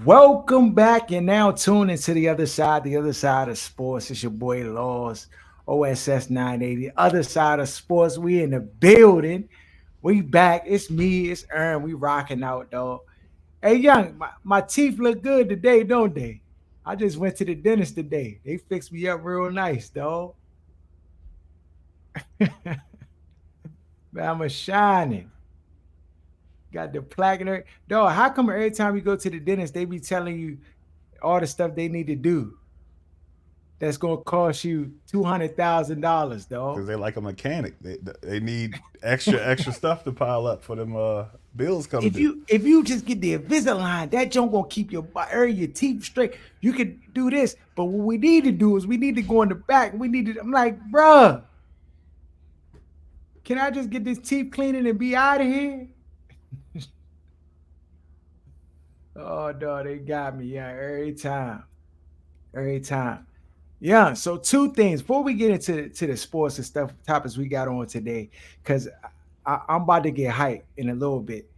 Welcome back. And now tune into the other side of sports. It's your boy Laws, OSS 980. Other side of sports. We in the building. We back. It's me, it's Aaron. We rocking out, dog. Hey, young, my teeth look good today, don't they? I just went to the dentist today. They fixed me up real nice, dog. Man, I'm a shining. Got the plaque and everything. Dog, how come every time you go to the dentist, they be telling you all the stuff they need to do that's gonna cost you $200,000, dog? because they like a mechanic. They need extra stuff to pile up for them bills come If due. you just get the Invisalign, that joint gonna keep your teeth straight. You can do this, but what we need to do is we need to go in the back. We need to. I'm like, bruh, can I just get this teeth cleaning and be out of here? Oh no, they got me. Yeah, every time. Yeah. So two things before we get into the sports and stuff topics we got on today, because I'm about to get hyped in a little bit.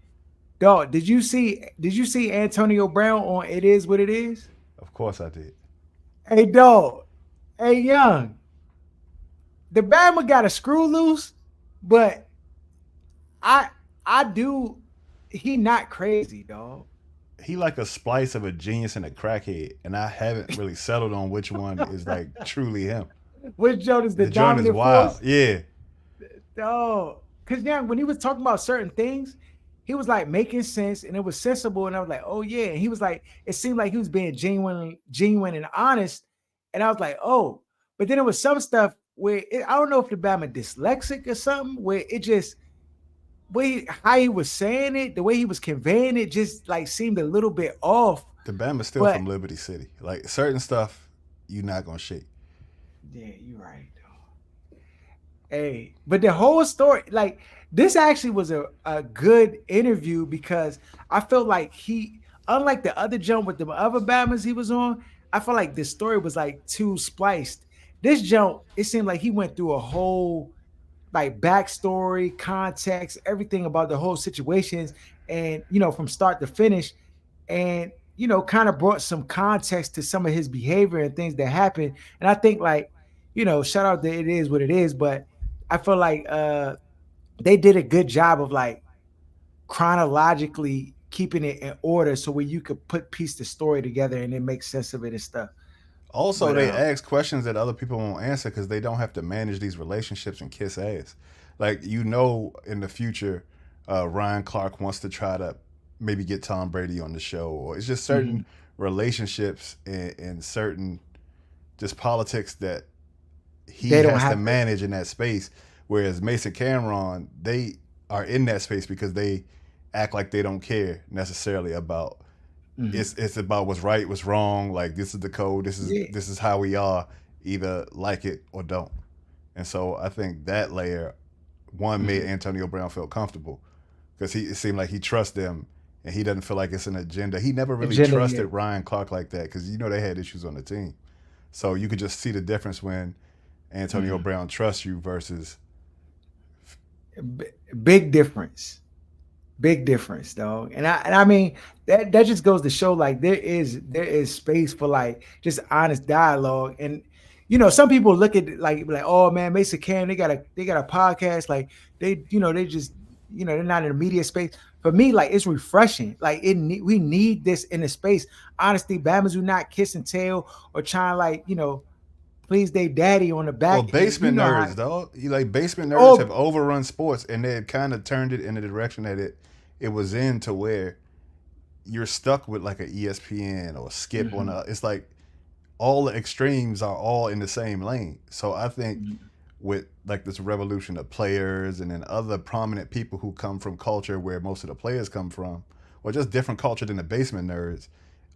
Dog, did you see Antonio Brown on It Is What It Is? Of course, I did. Hey dog, hey young, the Bama got a screw loose, but I I do he not crazy, dog. He like a splice of a genius and a crackhead, and I haven't really settled on which one is like truly him. Which Joe is the The joint is dominant wild. force? Yeah, Dog. Cause young, when he was talking about certain things, he was like making sense and it was sensible. And I was like, oh yeah. And he was like, it seemed like he was being genuine and honest. And I was like, oh, but then there was some stuff where I don't know if the Bama dyslexic or something, where it just how he was saying it, the way he was conveying it, just like seemed a little bit off. the Bama's still But from Liberty City. Like certain stuff, you not gonna shake. yeah, you're right. Hey, but the whole story, like this actually was a good interview because I felt like unlike the other jump with the other Batmans he was on, I felt like the story was like too spliced. This jump, it seemed like he went through a whole like backstory, context, everything about the whole situations, and from start to finish, and kind of brought some context to some of his behavior and things that happened. And I think like, shout out that It Is What It Is, but I feel like they did a good job of like chronologically keeping it in order so where you could piece the story together and it makes sense of it and stuff. Also, But they ask questions that other people won't answer because they don't have to manage these relationships and kiss ass. Like in the future, Ryan Clark wants to try to maybe get Tom Brady on the show, or it's just certain mhm, relationships and certain just politics that he they don't has to have to. manage in that space. Whereas Mason Cameron, they are in that space because they act like they don't care necessarily about Mhm. it's about what's right, what's wrong. Like this is the code. Yeah. This is how we are. Either like it or don't. And so I think that layer one made Mhm. Antonio Brown feel comfortable because it seemed like he trusts them and he doesn't feel like it's an agenda. He never really Agenda, yeah. trusted Ryan Clark like that because they had issues on the team. So you could just see the difference when Antonio Mhm. Brown trusts you versus B- Big difference. Big difference, dog. And I mean that just goes to show like there is space for like just honest dialogue. And some people look at it like, oh man, Mason Cam, they got a podcast, like they just they're not in the media space. For me, like it's refreshing. Like we need this in the space. Honestly, Bama's do not kiss and tell or trying like please they daddy on the well, back end. You basement know how nerds, dog. You like basement nerds have oh overrun sports and they had kind of turned it in the direction that it was in to where you're stuck with like a ESPN or Skip on mhm, a. It's like all the extremes are all in the same lane. So I think mhm, with like this revolution of players and then other prominent people who come from culture where most of the players come from, or just different culture than the basement nerds,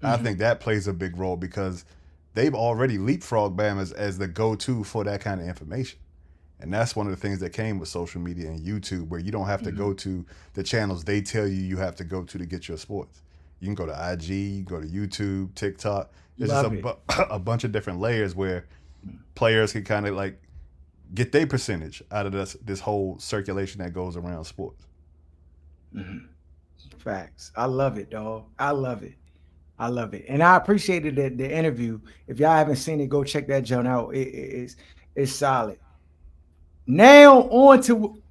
I mhm, think that plays a big role because they've already leapfrogged Bam as the go-to for that kind of information. And that's one of the things that came with social media and YouTube, where you don't have to mhm. go to the channels they tell you have to go to get your sports. You can go to IG, you can go to YouTube, TikTok. There's just Love it. a bunch of different layers where players can kind of like get their percentage out of this whole circulation that goes around sports. Mhm. Facts. I love it, dog. I love it. I love it, and I appreciated the interview. If y'all haven't seen it, go check that joint out. It's solid. Now on to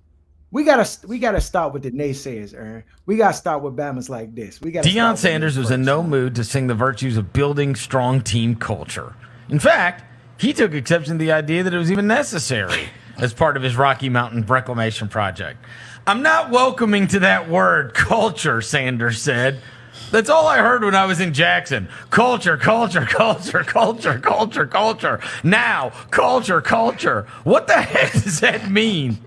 we gotta start with the naysayers, Aaron. We gotta start with Bama's like this. We gotta Deion start with them Sanders was in first, no man. mood to sing the virtues of building strong team culture. In fact, he took exception to the idea that it was even necessary as part of his Rocky Mountain reclamation project. I'm not welcoming to that word, culture, Sanders said. That's all I heard when I was in Jackson. Culture, culture, culture, culture, culture, culture. Now, culture, culture. What the heck does that mean?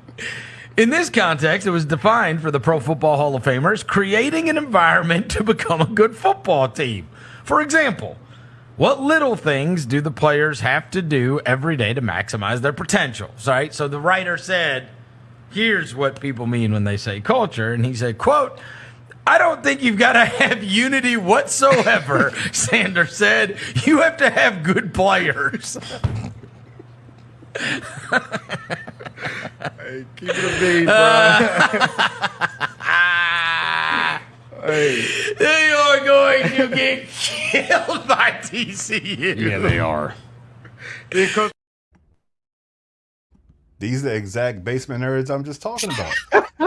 In this context, it was defined for the Pro Football Hall of Famers creating an environment to become a good football team. For example, what little things do the players have to do every day to maximize their potential? Right? So the writer said, here's what people mean when they say culture. And he said, quote, I don't think you've got to have unity whatsoever, Sanders said. You have to have good players. Hey, keep it a bean, bro. Hey. They are going to get killed by TCU. Yeah, they are. These are the exact basement nerds I'm just talking about.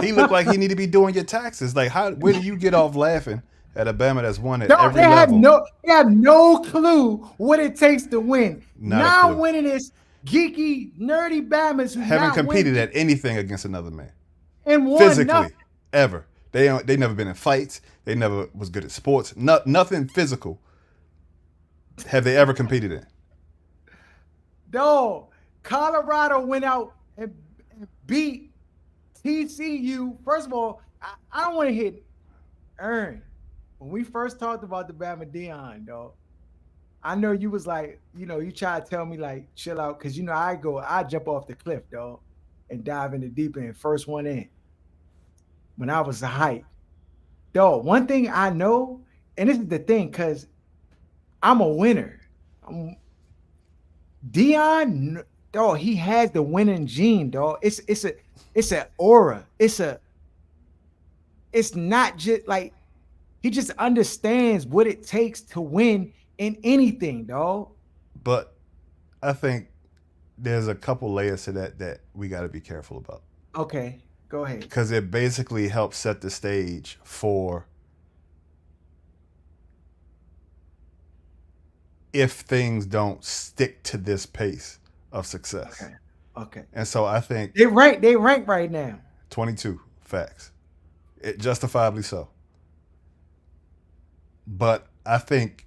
He looked like he need to be doing your taxes. Like, where do you get off laughing at a Bama that's won at No, every level? they have no clue what it takes to win. Not a Now clue. winning is geeky, nerdy Bamas who Haven't not competed win at anything against another man. and won Physically, nothing. ever. They never been in fights. They never was good at sports. Nothing physical have they ever competed in. No, Colorado went out and beat TCU. First of all, I don't want to hit Ern. When we first talked about the Bama Dion, though, I know you was like, you try to tell me like chill out, because I jump off the cliff, though, and dive in the deep end, first one in. When I was a hype. Though, one thing I know, and this is the thing, because I'm a winner. Dion, dog, he has the winning gene, dog. It's an aura. It's not just like he just understands what it takes to win in anything, dog. But I think there's a couple layers to that we got to be careful about. Okay, go ahead. Because it basically helps set the stage for if things don't stick to this pace of success. Okay. And so I think They rank right now. 22 facts. It justifiably so. But I think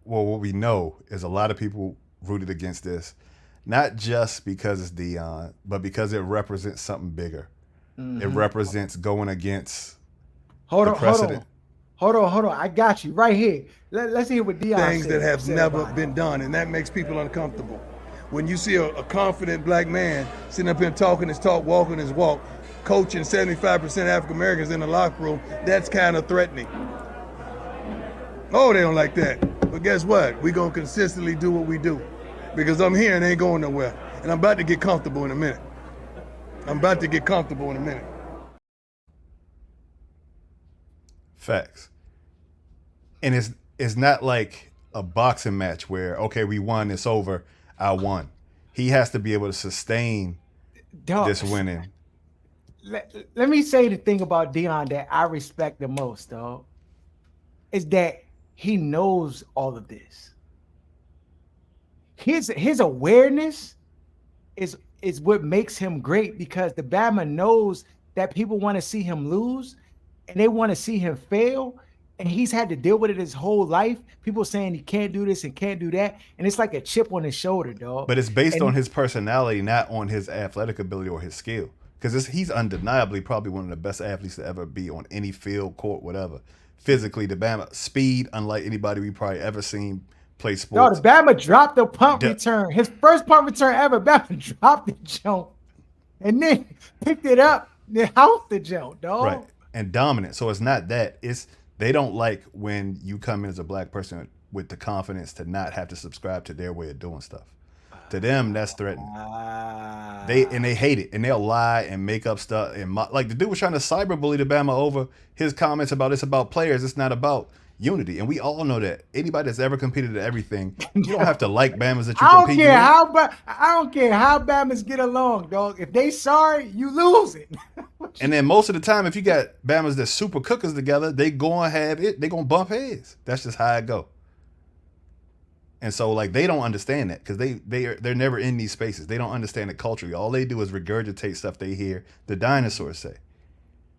what we know is a lot of people rooted against this, not just because it's Deion, but because it represents something bigger. Mm-hmm. It represents going against hold the on, precedent. Hold on. I got you right here. Let's hear what Deion Things that have never been done, and that makes people uncomfortable. When you see a confident black man sitting up here talking his talk, walking his walk, coaching 75% African Americans in the locker room, that's kind of threatening. Oh, they don't like that. But guess what? We're going to consistently do what we do, because I'm here and ain't going nowhere. And I'm about to get comfortable in a minute. Facts. And it's not like a boxing match where, okay, we won, it's over, I won. He has to be able to sustain this winning. Let me say the thing about Deion that I respect the most, though, is that he knows all of this. His awareness is what makes him great, because the Bama knows that people want to see him lose and they want to see him fail. And he's had to deal with it his whole life. People saying he can't do this and can't do that. And it's like a chip on his shoulder, dog. But it's based on his personality, not on his athletic ability or his skill. Because he's undeniably probably one of the best athletes to ever be on any field, court, whatever. Physically, the Bama, speed, unlike anybody we probably ever seen play sports. No, the Bama dropped the punt return. His first punt return ever. Bama dropped the jump and then picked it up and housed the jump, dog. Right. And dominant. So it's not that. They don't like when you come in as a black person with the confidence to not have to subscribe to their way of doing stuff. To them, that's threatening. They hate it, and they'll lie and make up stuff. And like the dude was trying to cyberbully the Bama over his comments about it's about players. It's not about unity. And we all know that. Anybody that's ever competed at everything, you don't have to like Bama's that you I don't compete care with. I don't care how Bama's get along, dog. If they sorry, you losing. And then most of the time, if you got Bama's that super cookers together, they gonna have it. They gonna bump heads. That's just how it go. And so like they don't understand that because they're never in these spaces. They don't understand the culture. All they do is regurgitate stuff they hear the dinosaurs say.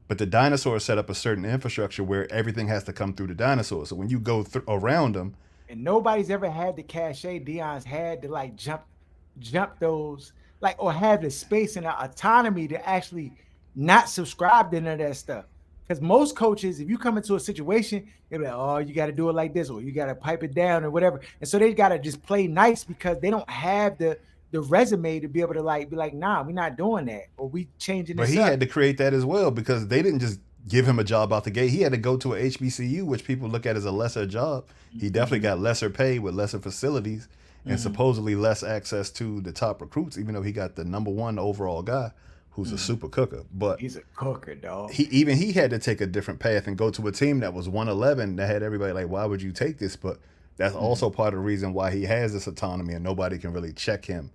But the dinosaurs set up a certain infrastructure where everything has to come through the dinosaurs. So when you go around them, And nobody's ever had the cachet Deion's had to like jump those like or have the space and the autonomy to actually not subscribe to none of that stuff. Because most coaches, if you come into a situation, they're like, oh, you got to do it like this, or you got to pipe it down or whatever. And so they got to just play nice because they don't have the resume to be able to like be like, nah, we're not doing that, or we changing but this he up. had to create that as well because they didn't just give him a job out the gate. He had to go to a HBCU, which people look at as a lesser job. He definitely got lesser pay with lesser facilities and supposedly less access to the top recruits, even though he got the number one overall guy who's a super cooker. But He's a cooker, dog. he had to take a different path and go to a team that was 111 that had everybody like, why would you take this? But that's also part of the reason why he has this autonomy and nobody can really check him,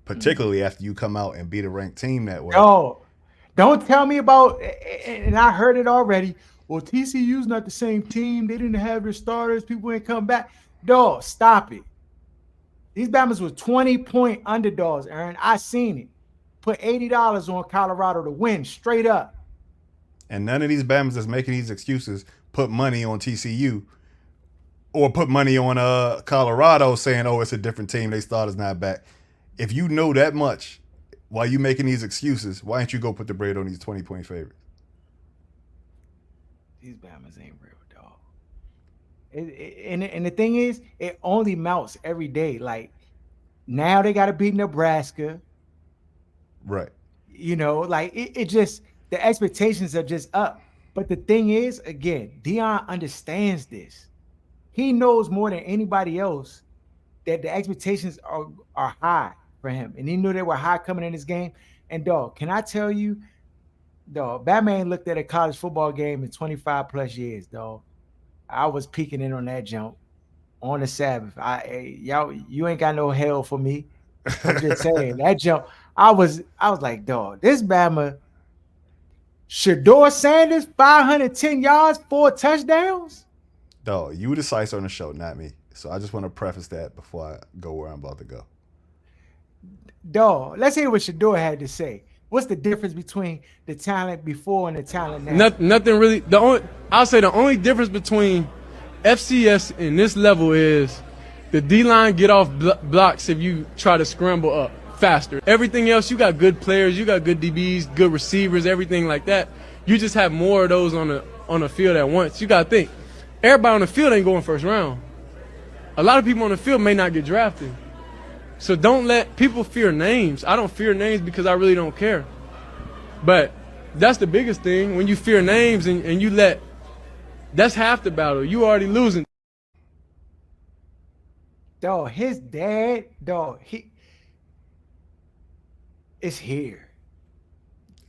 particularly after you come out and beat a ranked team that way. Oh, don't tell me about, and I heard it already. Well, TCU's not the same team. They didn't have their starters. People ain't come back. Dog, stop it. These Bama's were 20-point underdogs, Aaron. I seen it. Put $80 on Colorado to win straight up. And none of these Bama's that's making these excuses put money on TCU or put money on Colorado saying, oh, it's a different team. They starters not back. If you know that much, while you making these excuses, why don't you go put the bread on these 20-point favorites? These Bama's ain't real, dog. And the thing is, it only melts every day. Like now they got to beat Nebraska. Right. You know, like it just the expectations are just up. But the thing is, again, Deion understands this. He knows more than anybody else that the expectations are high for him, and he knew they were high coming in this game. And dog, can I tell you, dog, Batman looked at a college football game in 25 plus years, dog. I was peeking in on that jump on the Sabbath. Y'all, you ain't got no hell for me. I'm just saying that jump. I was like, dog, this Bama, Shedeur Sanders, 510 yards, 4 touchdowns. Dog, you decide on the show, not me. So I just want to preface that before I go where I'm about to go. Dog, let's hear what Shedeur had to say. What's the difference between the talent before and the talent now? Nothing really. I'll say the only difference between FCS and this level is the D-line get off blocks if you try to scramble up faster. Everything else, you got good players, you got good DBs, good receivers, everything like that. You just have more of those on the field at once. You got to think, everybody on the field ain't going first round. A lot of people on the field may not get drafted. So don't let people fear names. I don't fear names because I really don't care. But that's the biggest thing. When you fear names and you that's half the battle. You already losing. Dog, his dad, dog, he is here.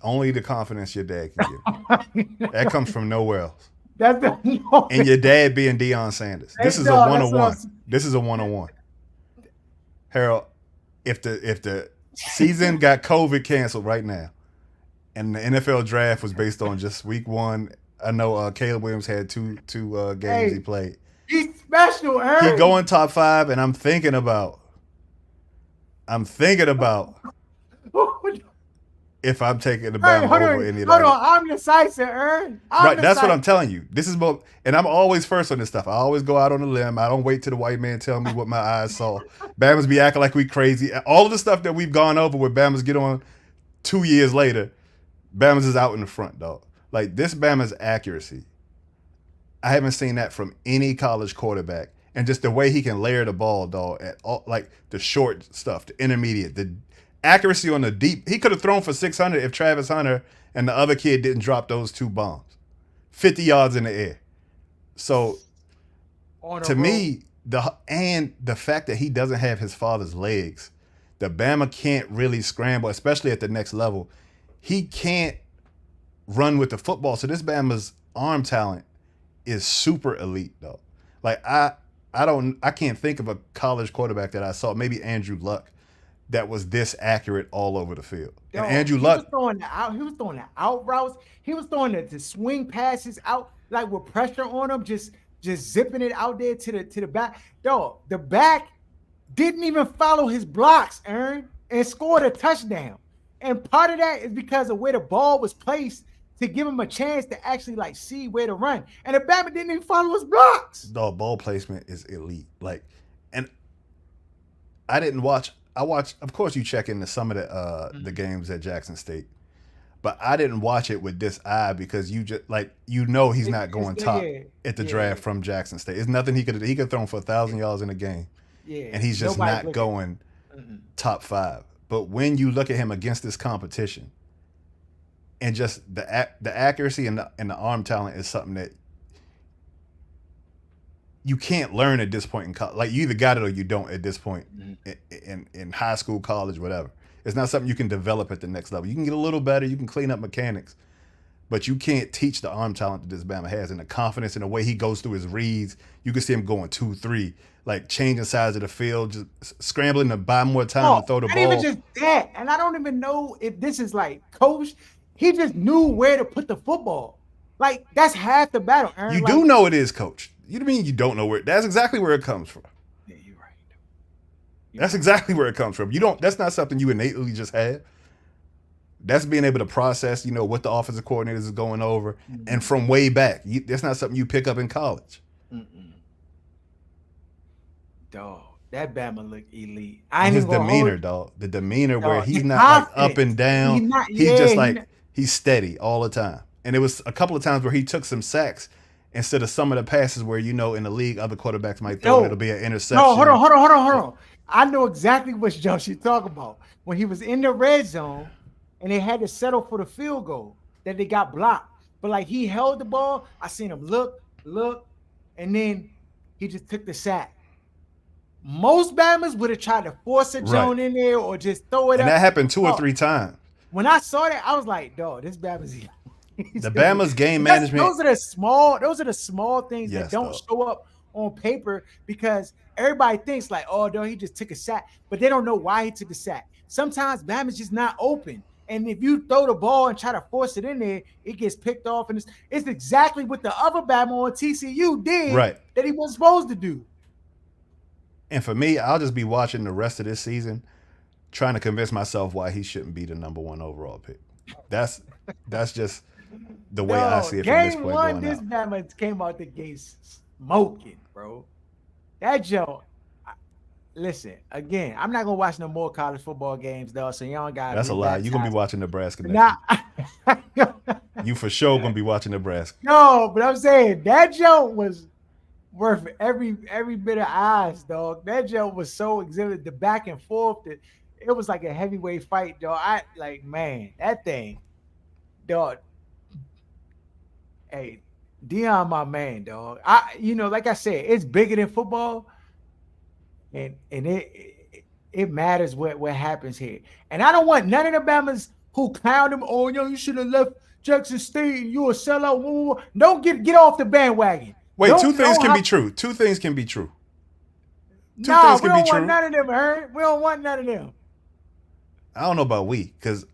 Only the confidence your dad can give. That comes from nowhere else. That's the no, And your dad being Deion Sanders. This is a dog, one-on-one. This is a one-on-one. Harold, if the season got COVID canceled right now, and the NFL draft was based on just week one, I know Caleb Williams had two games he played. He's special, Aaron. He going top 5, and I'm thinking about if I'm taking the Bama over any of that. Hold on, I'm decisive, Aaron. Right, that's what I'm telling you. This is both, and I'm always first on this stuff. I always go out on a limb. I don't wait till the white man tell me what my eyes saw. Bama's be acting like we crazy. All of the stuff that we've gone over with Bama's get on 2 years later, Bama's is out in the front, dog. Like this Bama's accuracy, I haven't seen that from any college quarterback. And just the way he can layer the ball, dog, at all, like the short stuff, the intermediate, the accuracy on the deep. He could have thrown for 600 if Travis Hunter and the other kid didn't drop those 2 bombs. 50 yards in the air. So to me, the fact that he doesn't have his father's legs, the Bama can't really scramble, especially at the next level. He can't run with the football. So this Bama's arm talent is super elite though. Like I can't think of a college quarterback that I saw. Maybe Andrew Luck that was this accurate all over the field. And Yo, Andrew he was Luck, throwing the out. He was throwing the out routes. He was throwing the swing passes out like with pressure on him, just zipping it out there to the back. Yo, the back didn't even follow his blocks, Aaron, and scored a touchdown. And part of that is because of where the ball was placed to give him a chance to actually like see where to run. And the Batman didn't even follow his blocks. the ball placement is elite. Like, and I didn't watch. I watched. Of course, you check into some of the games at Jackson State, but I didn't watch it with this eye because you just like he's not going top at the draft from Jackson State. It's nothing he could throw for 1,000 yards in a game, and he's just not going top 5. But when you look at him against this competition, and just the accuracy and the arm talent is something that you can't learn at this point in college. Like, you either got it or you don't at this point in high school, college, whatever. It's not something you can develop at the next level. You can get a little better. You can clean up mechanics. But you can't teach the arm talent that this Bama has and the confidence and the way he goes through his reads. You can see him going 2-3, like changing sides of the field, just scrambling to buy more time to throw the ball. Not even just that. And I don't even know if this is like coached. He just knew where to put the football. Like, that's half the battle, Aaron. You do know it is coached. You mean you don't know where? That's exactly where it comes from. Yeah, you're right. That's exactly where it comes from. You don't. That's not something you innately just have. That's being able to process, what the offensive coordinators is going over, and from way back. That's not something you pick up in college. Dog, that Bama look elite. His demeanor, dog. The demeanor where he's not like up and down. He's steady all the time. And it was a couple of times where he took some sacks instead of some of the passes where, in the league, other quarterbacks might throw and it'll be an interception. No, hold on. I know exactly what Josh you're talking about. When he was in the red zone and they had to settle for the field goal that they got blocked. But like, he held the ball. I seen him look, and then he just took the sack. Most Bammers would have tried to force a zone in there or just throw it up. And that happened 2 or 3 times. When I saw that, I was like, dog, this Bama's the Bama's game management. Those are the small things that don't show up on paper because everybody thinks like, oh, no, he just took a sack, but they don't know why he took a sack. Sometimes Bama's just not open. And if you throw the ball and try to force it in there, it gets picked off. And it's exactly what the other Bama on TCU did that he wasn't supposed to do. And for me, I'll just be watching the rest of this season, trying to convince myself why he shouldn't be the number 1 overall pick. That's just the way I see it from this point going out. This Bama came out the gate smoking, bro. That joke. Listen, again, I'm not gonna watch no more college football games, though. So y'all got. That's a lie. You're gonna be watching Nebraska next week. You for sure gonna be watching Nebraska. No, but I'm saying that joke was worth every bit of eyes, dog. That joke was so exhibited, the back and forth. It was like a heavyweight fight, dog. That thing, dog. Hey, Deion, my man, dog. Like I said, it's bigger than football, and it matters what happens here. And I don't want none of the Bammers who clowned him. Oh, you should have left Jackson State. You a sellout. Don't get off the bandwagon. Wait, two things can be true. Two things can be true. We don't want none of them, Aaron. We don't want none of them. I don't know about because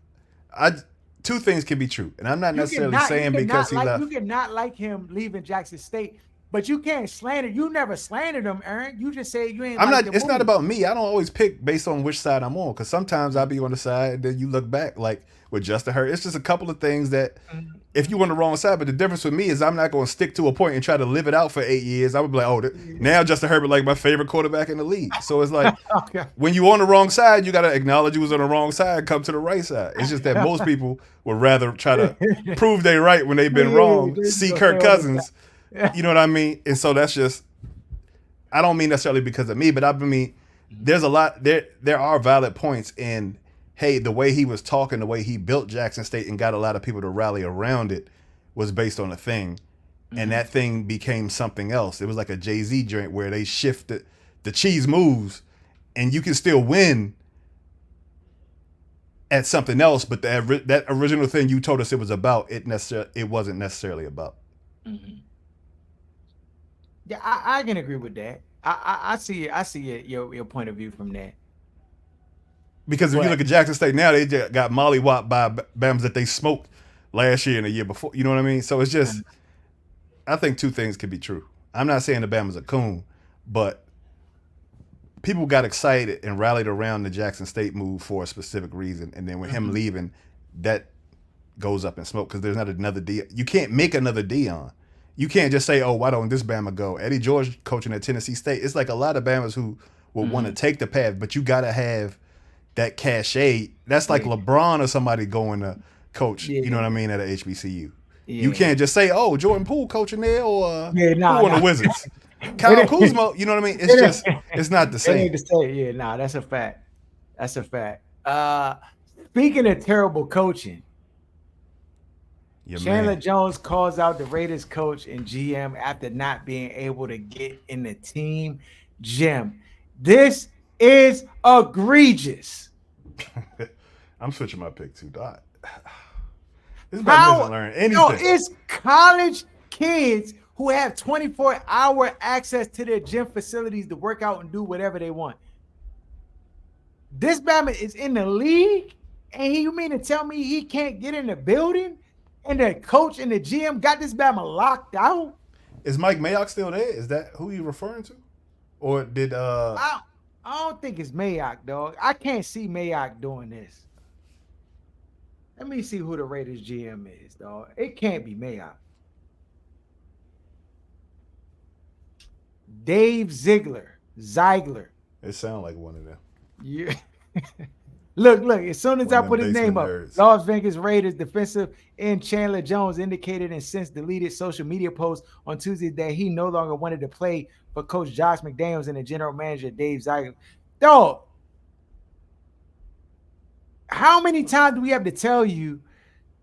two things can be true, and I'm not necessarily saying because he left. You cannot like him leaving Jackson State, but you can't slander. You never slandered him, Aaron. You just say you ain't. It's not about me. I don't always pick based on which side I'm on, because sometimes I'll be on the side, and then you look back like with Justin Herbert. It's just a couple of things that if you on the wrong side, but the difference with me is I'm not going to stick to a point and try to live it out for 8 years. I would be like, now Justin Herbert like my favorite quarterback in the league. So it's like when you on the wrong side, you got to acknowledge you was on the wrong side, come to the right side. It's just that most people would rather try to prove they right when they've been wrong. See Kirk Cousins, you know what I mean? And so that's just, I don't mean necessarily because of me, but I mean, there's a lot, there are valid points in, hey, the way he was talking, the way he built Jackson State and got a lot of people to rally around it was based on a thing. And that thing became something else. It was like a Jay-Z joint where they shifted, the cheese moves, and you can still win at something else, but that original thing you told us it was about, it wasn't necessarily about. Yeah, I can agree with that. I see it. I see it, your point of view from that. Because if you But look at Jackson State now, they just got mollywopped by Bams that they smoked last year and the year before. You know what I mean? So it's just, I think two things can be true. I'm not saying the Bama's a coon, but people got excited and rallied around the Jackson State move for a specific reason, and then with him Mhm. leaving, that goes up in smoke because there's not another D. You can't make another Dion. You can't just say, "Oh, why don't this Bama go?" Eddie George coaching at Tennessee State. It's like a lot of Bamas who will want to Mhm. take the path, but you got to have that cachet. That's like Yeah, LeBron or somebody going to coach. You know what I yeah, mean at a HBCU. You yeah, can't just say, "Oh, Jordan Poole coaching there," or yeah. who Nah, are the nah. Wizards? Kyle It ain't. Kuzma. You know what I mean? It's It just ain't, it's not the it ain't same. the same. Yeah, nah. That's a fact. That's a fact. Speaking of terrible coaching, Your Chandler man. Jones calls out the Raiders coach and GM after not being able to get in the team gym. This is egregious. I'm switching my pick too. Dot. This Batman How isn't learning yo, anything. it's college kids who have 24-hour access to their gym facilities to work out and do whatever they want. This Batman is in the league, and you mean to tell me he can't get in the building? And the coach and the GM got this Batman locked out? Is Mike Mayock still there? Is that who you referring to? Or did I, I don't think it's Mayock, dog. I can't see Mayock doing this. Let me see who the Raiders GM is, dog. It can't be Mayock. Dave Ziegler. it sound like one of them? Yeah. Look. As soon as One I of them put his name basement up, nerds. Las Vegas Raiders defensive end Chandler Jones indicated in since deleted social media posts on Tuesday that he no longer wanted to play for Coach Josh McDaniels and the general manager Dave Ziegler. Dog, how many times do we have to tell you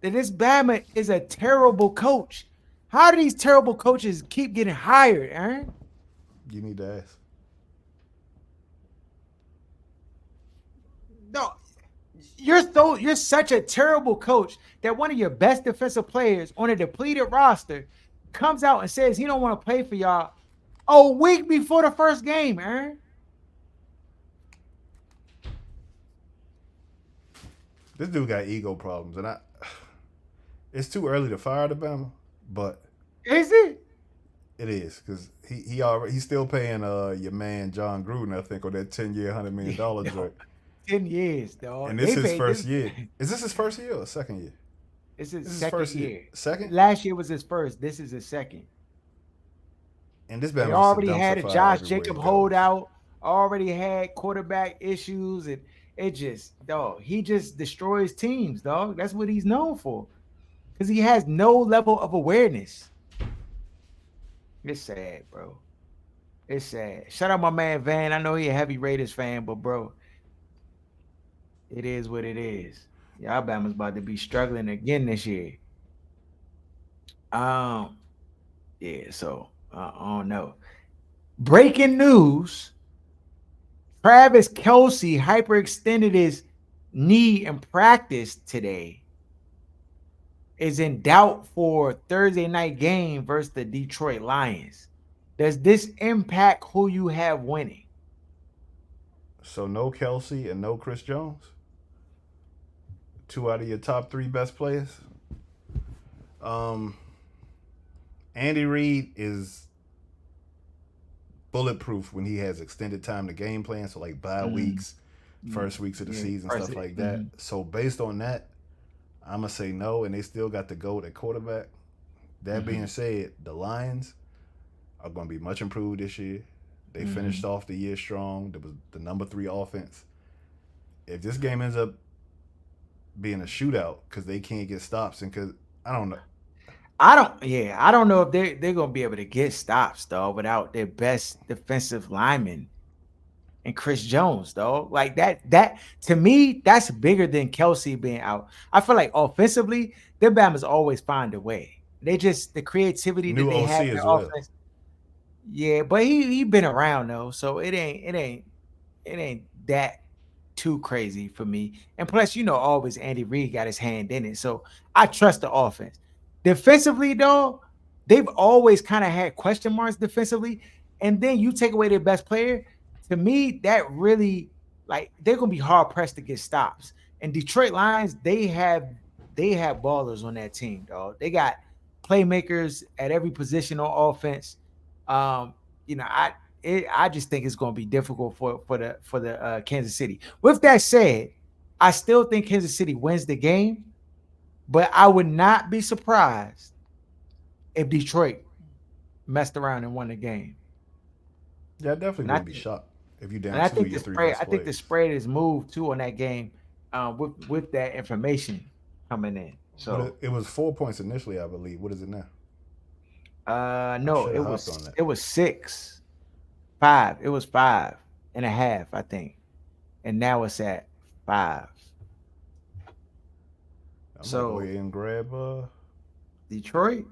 that this Bama is a terrible coach? How do these terrible coaches keep getting hired, Aaron? You need to ask. No, you're such a terrible coach that one of your best defensive players on a depleted roster comes out and says he don't want to play for y'all a week before the first game, Aaron. This dude got ego problems, and I. It's too early to fire the Bama, but Is it? it is because he already he's still paying your man John Gruden, I think, on that 10 year $100 million Yo, joint. 10 years, dog. And this They is his paid first this. year. Is this his first year or second year? This is This is his second first year. year. Second? Last year was his first. This is his second. And this They Bama's just a already had dumpster a fire Josh everywhere he Jacob goes. holdout. Already had quarterback issues, and it just dog. He just destroys teams, dog. That's what he's known for. Because he has no level of awareness. It's sad, bro. It's sad. Shout out my man Van. I know he a heavy Raiders fan, but bro, it is what it is. Yeah, Alabama's about to be struggling again this year. Um, yeah, so I don't know. Breaking news: Travis Kelsey hyperextended his knee in practice today. Is in doubt for Thursday night game versus the Detroit Lions. Does this impact who you have winning? So no Kelsey and no Chris Jones. Two out of your top three best players. Um, Andy Reid is bulletproof when he has extended time to game plan, so like bye Mm, weeks, first weeks of the yeah, season, stuff like that. mhm, So based on that, I'm gonna say no, and they still got the GOAT at quarterback. That being mhm, said, the Lions are gonna be much improved this year. They finished mhm. off the year strong. There was the number three offense. If this game ends up being a shootout because they can't get stops and because I don't know. I don't know if they're gonna be able to get stops though without their best defensive lineman and Chris Jones, though. Like that to me, that's bigger than Kelsey being out. I feel like offensively, their Bama's always find a way. They just the creativity that New they have OC in their as well. offense. Yeah, but he been around though, so it ain't that too crazy for me. And plus, always Andy Reid got his hand in it, so I trust the offense. Defensively, though, they've always kind of had question marks defensively, and then you take away their best player. To me, that really like they're gonna be hard pressed to get stops. And Detroit Lions, they have ballers on that team, dog. They got playmakers at every position on offense. Um, I just think it's gonna be difficult for the Kansas City. With that said, I still think Kansas City wins the game, but I would not be surprised if Detroit messed around and won the game. Yeah, I definitely And I wouldn't be think shocked if you and down I two of think your the three spread best I think the plays. spread is moved too on that game with that information coming in. But So it was 4 points initially, I believe. What is it now? I no, should it have hopped on was that. it was 6-5. It was 5.5, I think. And now it's at 5. I might go So ahead and grab. Detroit,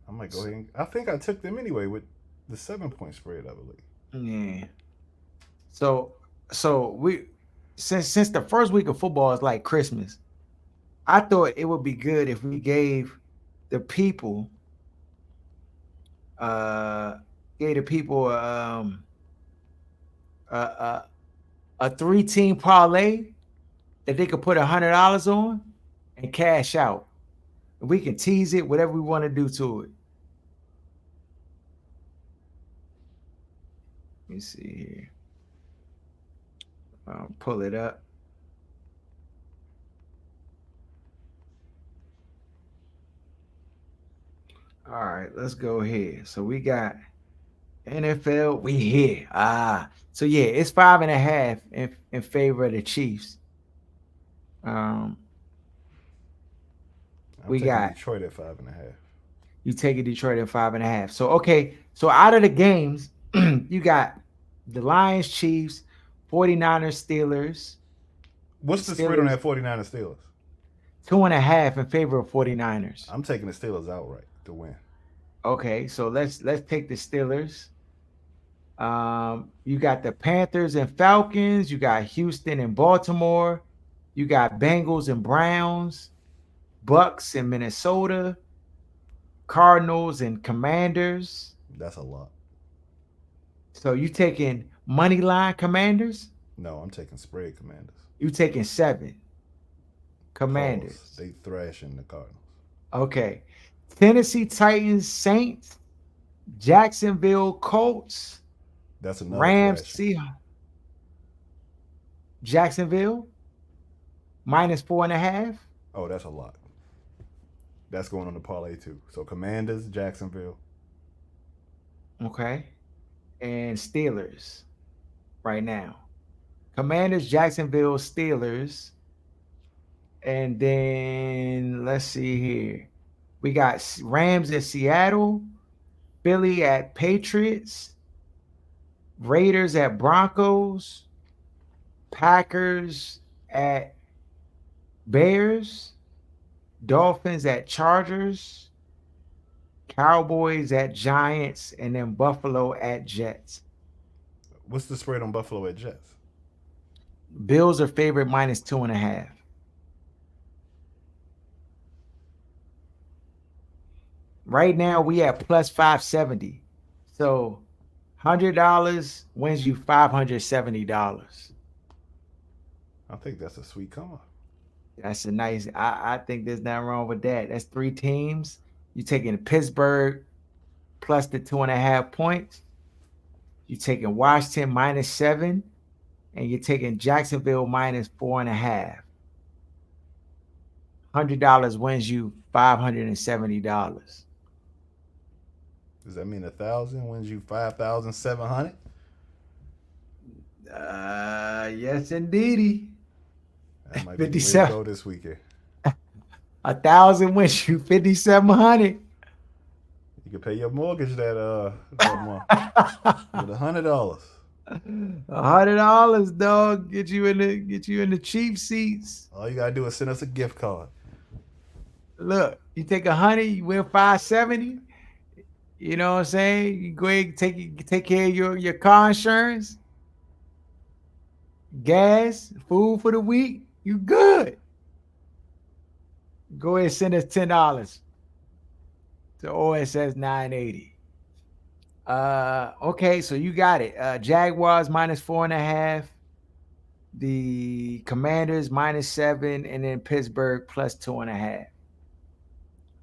I might go ahead. I think I took them anyway with the 7 point spread. I believe. yeah. So we since the first week of football is like Christmas, I thought it would be good if we gave the people uh gave the people a, a 3-team parlay that they could put $100 on and cash out. We can tease it, whatever we want to do to it. Let me see here. Pull it up. All right, let's go here. So we got NFL. We here. So yeah, it's 5.5 in favor of the Chiefs. Um, I'm we taking got Detroit at 5.5. you taking Detroit at 5.5. So okay, so out of the games, you got the Lions, Chiefs, 49ers, Steelers. The What's the spread on Steelers that 49ers Steelers? 2.5 in favor of 49ers. I'm taking the Steelers outright to win. Okay, so let's take the Steelers. You got the Panthers and Falcons. You got Houston and Baltimore. You got Bengals and Browns, Bucks and Minnesota, Cardinals and Commanders. That's a lot. So you taking money line Commanders? No, I'm taking spread Commanders. You taking 7 Pause. Commanders? They thrashing the Cardinals. Okay. Tennessee Titans, Saints, Jacksonville Colts, That's another Rams, thrashing. Seahawks, Jacksonville -4.5. Oh, that's a lot. That's going on the parlay too. So Commanders, Jacksonville. Okay. And Steelers right now. Commanders, Jacksonville, Steelers. And then let's see here. We got Rams at Seattle, Philly at Patriots, Raiders at Broncos, Packers at Bears, Dolphins at Chargers, Cowboys at Giants, and then Buffalo at Jets. What's the spread on Buffalo at Jets? Bills are favorite -2.5. Right now we at +570. So $100 wins you $570. I think that's a sweet come up. That's a nice. I think there's nothing wrong with that. That's 3 teams. You taking Pittsburgh plus the 2.5 points. You taking Washington -7, and you're taking Jacksonville -4.5. $100 wins you $570. Does that mean 1,000 wins you 5,700? Yes, indeedy. That might be the way to 57. go this weekend. 1,000 wins you 5,700. You can pay your mortgage that month with $100. $100, dog. Get you in the cheap seats. All you gotta do is send us a gift card. Look, you take 100, you win 570. You know what I'm saying? You go ahead and take care of your car insurance, gas, food for the week. You good. Go ahead and send us $10. So OSS 980. Okay, so you got it. Jaguars minus 4.5. The Commanders -7, and then Pittsburgh plus 2.5.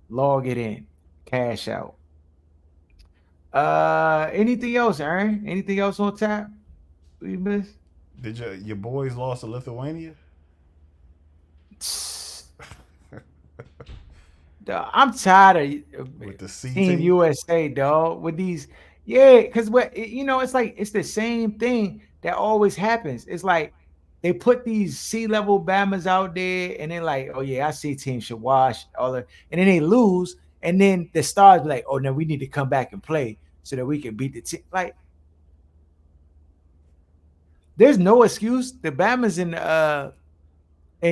Log it in. Cash out. Anything else, Aaron? Anything else on tap? We miss? Did your boys lost to Lithuania? Dawg, I'm tired of With the C Team team? USA, dog. With these, yeah, because it's like it's the same thing that always happens. It's like they put these C-level Bammers out there, and they're like, oh yeah, I see team should wash all the, and then they lose, and then the stars be like, oh no, we need to come back and play so that we can beat the team. Like, there's no excuse. The Bammers in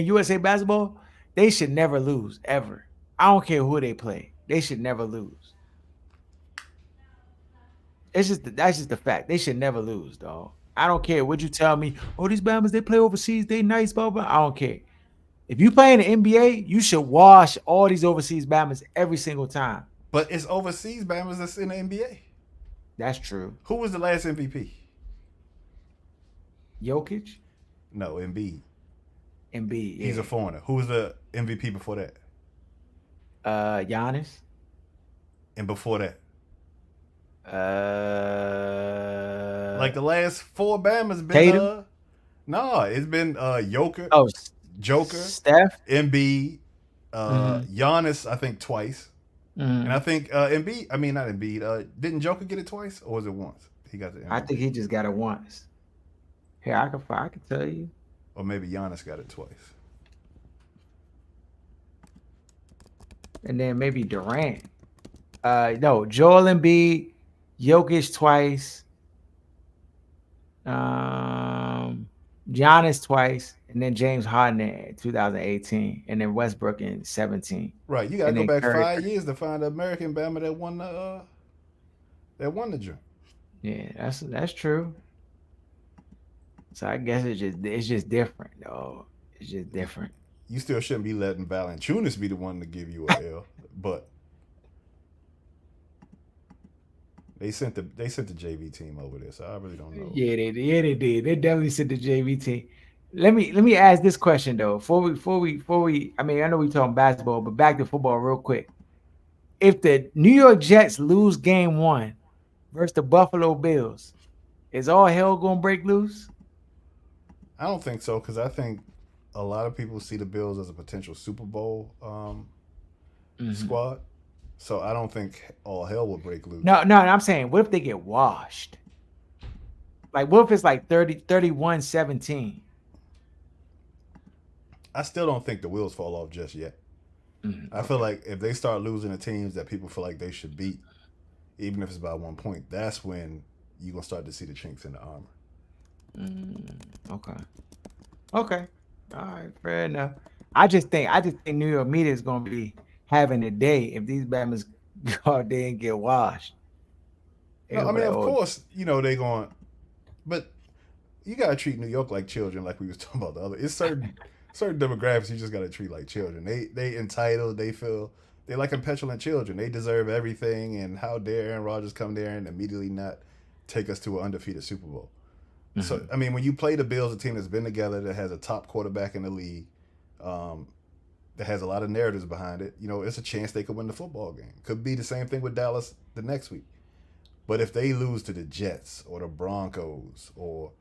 USA basketball, they should never lose ever. I don't care who they play. They should never lose. That's just the fact. They should never lose, dog. I don't care what you tell me. Oh, these Bama's they play overseas. They nice, blah blah. I don't care. If you play in the NBA, you should wash all these overseas Bama's every single time. But it's overseas Bama's that's in the NBA. That's true. Who was the last MVP? Jokic, No, Embiid. Embiid, He's a yeah. foreigner. Who was the MVP before that? Giannis, And before that? Like uh, the last four Bama's been Tatum. no, it's been Oh, Joker, Steph. Embiid, Mm-hmm. Giannis, I think twice. And Mm-hmm. I think Embiid, I mean not Embiid, didn't Joker get it twice or was it once? He got the I think MVP. he just got it once. Here, I can tell you. Or maybe Giannis got it twice. And then maybe Durant. No, Joel Embiid, Jokic twice, um, Giannis twice, and then James Harden in 2018, and then Westbrook in 17, Right. You gotta and go then back Curry. 5 years to find the American Bama that won the joint. Yeah, that's true. So I guess it's just different, though. It's just different. You still shouldn't be letting Valanciunas be the one to give you a L, but they sent the JV team over there, so I really don't know. Yeah, they did. They definitely said the JV team. Let me ask this question though. Before we I mean I know we talking basketball, but back to football real quick. If the New York Jets lose game one versus the Buffalo Bills, is all hell gonna break loose? I don't think so because I think a lot of people see the Bills as a potential Super Bowl Mhm. squad. So I don't think all hell will break loose. No, I'm saying what if they get washed? Like what if it's like 30, 31, 17? I still don't think the wheels fall off just yet. I feel Okay. like if they start losing to teams that people feel like they should beat, even if it's by 1 point, that's when you're gonna start to see the chinks in the armor. Okay. Okay. All right, fair enough. I just think New York media is gonna be having a day if these Bama's go out there and get washed. They No, gonna I be mean like, of oh, course, they going, but you gotta treat New York like children, like we was talking about the other. It's certain demographics you just gotta treat like children. They entitled. They feel they like petulant children. They deserve everything. And how dare Aaron Rodgers come there and immediately not take us to an undefeated Super Bowl? So I mean, when you play the Bills, a team that's been together, that has a top quarterback in the league, um, that has a lot of narratives behind it, it's a chance they could win the football game. Could be the same thing with Dallas the next week. But if they lose to the Jets or the Broncos or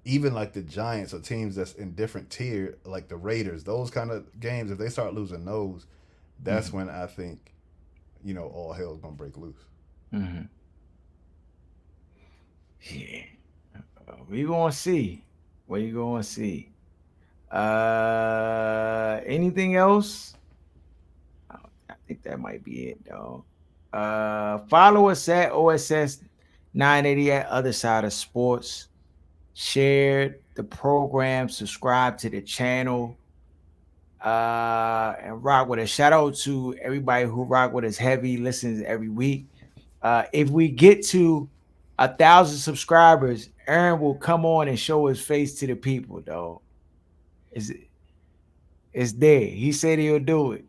even like the Giants or teams that's in different tier, like the Raiders, those kind of games, if they start losing those, that's when I think, all hell's gonna break loose. mm-hmm. Yeah. We gonna see. What you gonna see? Anything else? I think that might be it, though. Follow us at OSS 980 at Other Side of Sports. Share the program, subscribe to the channel, and rock with us. Shout out to everybody who rock with us heavy, listens every week. If we get to 1,000 subscribers, Aaron will come on and show his face to the people, though. It's there. He said he'll do it.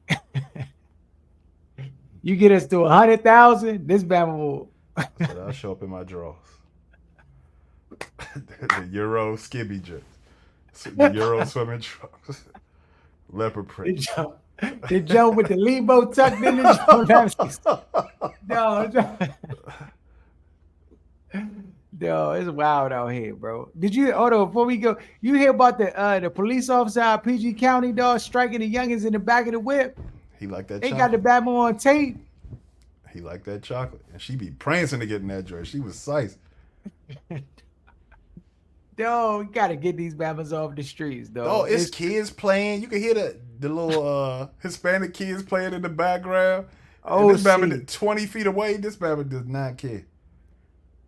You get us to 100,000, this Bama will. I said I'll show up in my drawers. The Euro skibby jet. The Euro swimming trunks. Leopard The print. jump, the jump with the Lebo tucked in the jump. No, no, it's wild out here, bro. Did you hold on before we go? You hear about the police officer out of PG County, dog, striking the youngins in the back of the whip? He like that They got the chocolate. Bama on tape. He like that chocolate. And she be prancing to get in that dress. She was sized. Dog, you gotta get these Bamas off the streets, dog. Oh, it's kids playing. You can hear the little Hispanic kids playing in the background. And this Bama 20 feet away, this Bama does not care.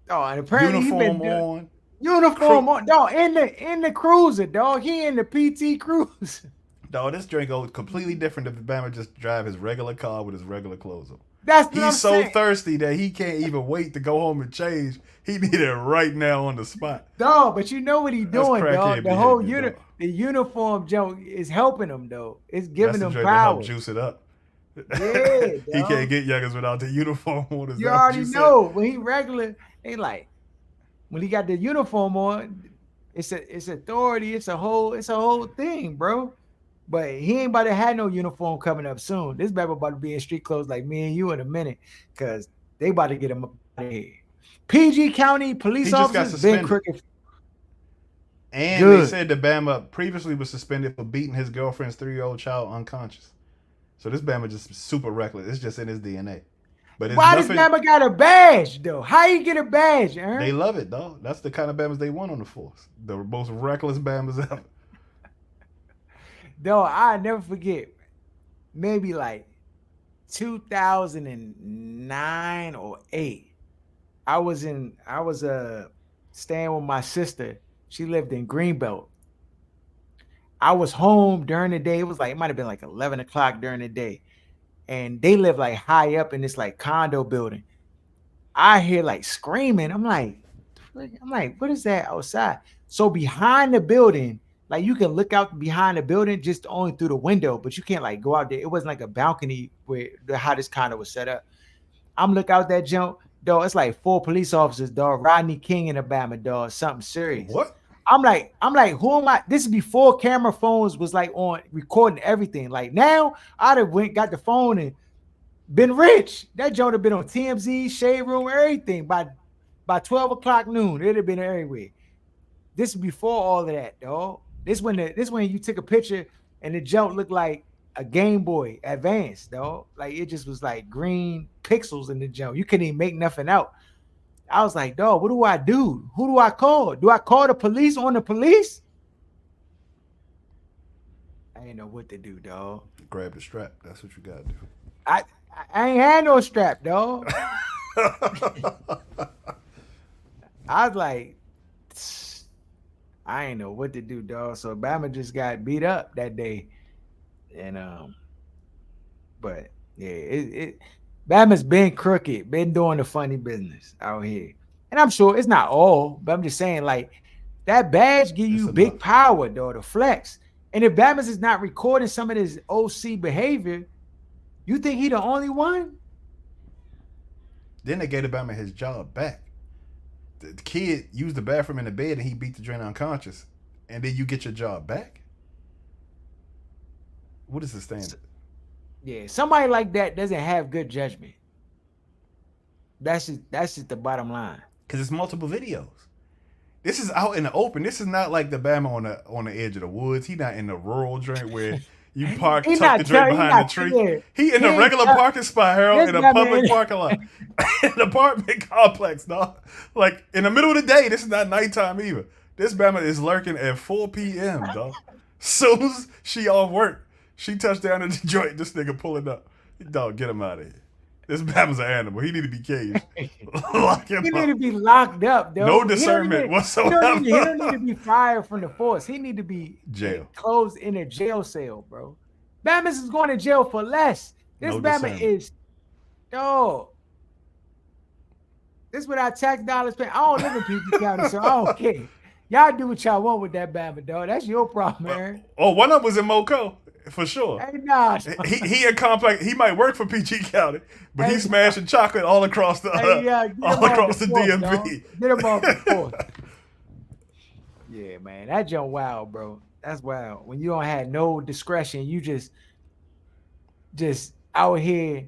Oh, and apparently Uniform on. Uniform on, dog. In the cruiser, dog. He in the PT cruiser. Dog, this drink goes completely different if the Bama just drive his regular car with his regular clothes on. That's what I'm He's so saying. thirsty that he can't even wait to go home and change. He need it right now on the spot. Dog, but you know what he's doing, dog. crackhead The whole behavior, dog. the uniform joke is helping him, though. It's giving That's the him drink that help power. juice it up. Yeah, He dog. can't get youngers without the uniform on. Is You that what already said? know when he regular, they like when he got the uniform on. It's authority. It's a whole thing, bro. But he ain't about to have no uniform coming up soon. This baby about to be in street clothes like me and you in a minute, cause they about to get him up out of here. PG County police He just got officers been suspended. crooked. And Good. they said the Bama previously was suspended for beating his girlfriend's 3-year-old child unconscious. So this Bama just super reckless. It's just in his DNA. But it's Why does nothing. Bama got a badge though? How you get a badge, Aaron? They love it, though. That's the kind of Bamas they want on the force. The most reckless Bamas ever. Though I never forget, maybe like 2009 or 8. I was staying with my sister. She lived in Greenbelt. I was home during the day. It might have been like 11 o'clock during the day. And they live like high up in this like condo building. I hear like screaming. I'm like, what is that outside? So behind the building, like you can look out behind the building just only through the window, but you can't like go out there. It wasn't like a balcony where how this condo was set up. I'm look out that jump, dog. It's like 4 police officers, dog. Rodney King in Alabama, dog. Something serious. What? I'm like, who am I? This is before camera phones was like on recording everything. Like now, I'd have got the phone and been rich. That joint have been on TMZ, Shade Room, everything by 12 o'clock noon. It'd have been everywhere. This is before all of that, dog. This when you took a picture and the jump looked like a Game Boy Advance, dog. Like it just was like green pixels in the jump. You couldn't even make nothing out. I was like, dog, what do I do? Who do I call? Do I call the police on the police? I didn't know what to do, dog. Grab the strap. That's what you got to do. I ain't had no strap, dog. I was like, I ain't know what to do, dog. So Bama just got beat up that day. And but yeah, Bama's been crooked, been doing the funny business out here. And I'm sure it's not all, but I'm just saying, like, that badge give you big power, though, to flex. And if Bama's is not recording some of this OC behavior, you think he the only one? Then they gave Bama his job back. The kid used the bathroom in the bed and he beat the drain unconscious. And then you get your job back? What is the standard? Yeah, somebody like that doesn't have good judgment. That's just the bottom line. Because it's multiple videos. This is out in the open. This is not like the Bama on the edge of the woods. He not in the rural joint where you tuck the drink behind the tree. He in a regular parking spot, Harold, in a public parking lot. In an apartment complex, dog. Like, in the middle of the day, this is not nighttime either. This Bama is lurking at 4 p.m., dog. Soon as she off work, she touched down in the joint, this nigga pulling up. Dog, get him out of here. This Bama's an animal. He need to be caged. Lock him He up. need to be locked up, though. No discernment whatsoever. He don't need to be fired from the force. He need to be Jail. closed in a jail cell, bro. Bama's is going to jail for less. This No Bama discernment. is, dog. This without tax dollars paid. I don't live in PG County, so I don't care. Y'all do what y'all want with that Bama, dog. That's your problem, man. Oh, one of them was in Moco. for sure. Hey, nah. He in compact. He might work for PG County, but Hey, he's smashing chocolate all across the hey, yeah, get him all off the across the force, dog. DMV. Get him off the force. Yeah, man, that jump wild, bro. That's wild. When you don't have no discretion, you just out here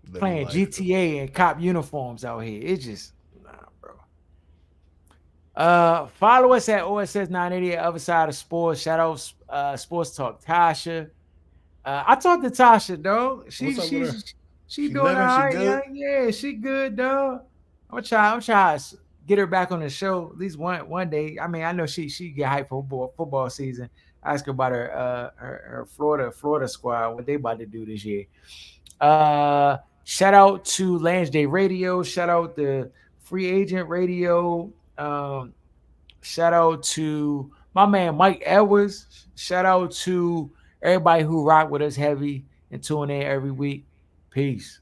Living playing life. GTA and cop uniforms out here. It's just nah, bro. Follow us at OSS 980 Other Side of Sports. Shout out Sports Talk Tasha. I talked to Tasha, dog. What's up with her? She She doing all living? She right, good? young. Yeah, she good, dog. I'm trying to get her back on the show at least one day. I mean, I know she get hyped for football season. Ask her about her Florida squad, what they about to do this year. Shout out to Lance Day Radio. Shout out the Free Agent Radio. Shout out to my man Mike Edwards. Shout out to everybody who rock with us heavy and tune in every week. Peace.